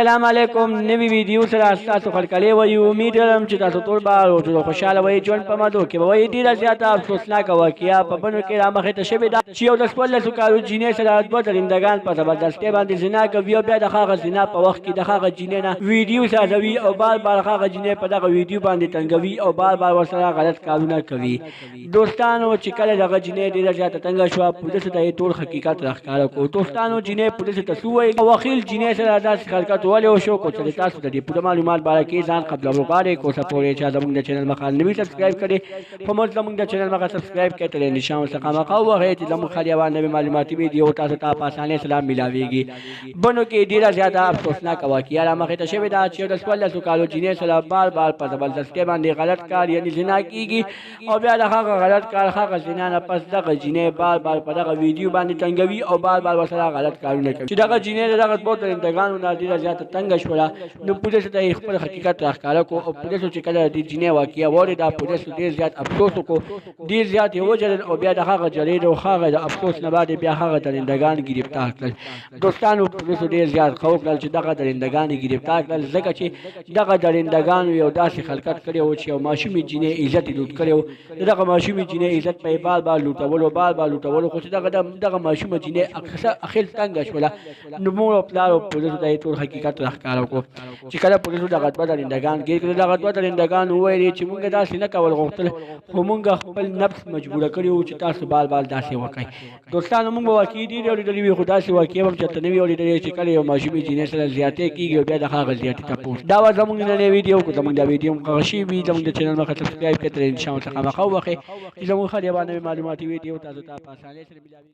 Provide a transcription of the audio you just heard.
السلام علیکم نوی ویډیو سره تاسو خلکلې وي امید لرم چې تاسو ټول به او خوشاله وئ ژوند په مدو کې به وئ ډېره زیاته افسوسناکه واقعه په بنو کې رامخې ته شوې ده چې یو د 14 کالو جینۍ سره دوه درندګان په زبردستۍ باندې زنا کوي او بیا د هغه زنا په وخت کې د هغه جینۍ نه ویډیو سازوي او بار بار هغه جینۍ په دغه ویډیو باندې تنګوي او بار بار ورسره غلط کارونه کوي دوستانو چې کله دغه جینۍ ډېره زیاته تنګه شوه پولیسو ته یې ټول حقیقت راښکاره کړو دوستانو جینۍ پولیسو ته څه وویل او اخر جینۍ سره داسې حرکت ولې وشو کو چې تاسو د دې پوره معلومات باره کې ځان قبل وغواړئ کو سپورې چې زموږ د چینل مخه نوي سبسکرایب کړئ په موږ زموږ د چینل مخه سبسکرایب کړئ ترې نشان څخه مخه وغواړئ چې زموږ خالي او نوي معلوماتي ویډیو تاسو ته په اسانۍ سره ملاويږي بنو کې ډیره زیاته افسوسناک واقعه را مخې ته شوې ده چې د 14 کالو جینۍ سره بار بار په زبردستۍ باندې غلط کار یعنی زنا کیږي او بیا د هغه غلط کار هغه زنا نه پس دغه جینۍ بار بار په دغه ویډیو باندې تنګوي او بار بار ورسره غلط کارونه کوي چې دغه جینۍ دغه دوه درندګانو نه ډیره زیاته تنګه شوله نو پولیسو ته خپل حقیقت راښکاره کړو او پولیسو چې کله د جینۍ واقعه واورېده پولیسو ډېر زیات افسوس وکړو ډېر زیات یې وژړل او بیا د هغه جلید او هغه د افسوس نه بعد بیا هغه درندګان ګرفتار کړل دوستانو پولیسو ډېر زیات ښه وکړل چې دغه درندګان یې ګرفتار کړل ځکه چې دغه درندګانو یو داسې خلقت کړی و چې یو ماشومې جینۍ عزت یې لوټ کړی و دغه ماشومې جینۍ عزت په یې بار بار لوټولو خو چې دغه ماشومه جینۍ اخر تنګه شوله نو مور او پلار او پولیسو ته یې ټول حقیقت راښکاره کړو چې کله پولیسو دغه دوه درندګان ګیر کړل دغه دوه درندګان وویل چې موږ داسې نه کول غوښتل خو موږ خپل نفس مجبوره کړي وو چې تاسو بار بار داسې وکړئ دوستانو موږ واقعي ډېرې اورېدلې وي خو داسې واقعې هم چېرته نه وي اورېدلې چې کله یو ماشومې جینۍ سره زیاتې کېږي او بیا د هغه زیاتې تپوس دا وه زموږ نننۍ ویډیو که زموږ دا ویډیو خوښ شوي وي زموږ د چینل مخه سبسکرایب کړئ ترې انشاءالله څخه مخه ووهئ چې زموږ ښه نوې معلوماتي ویډیو تاسو ته په اسانۍ سره ملاوي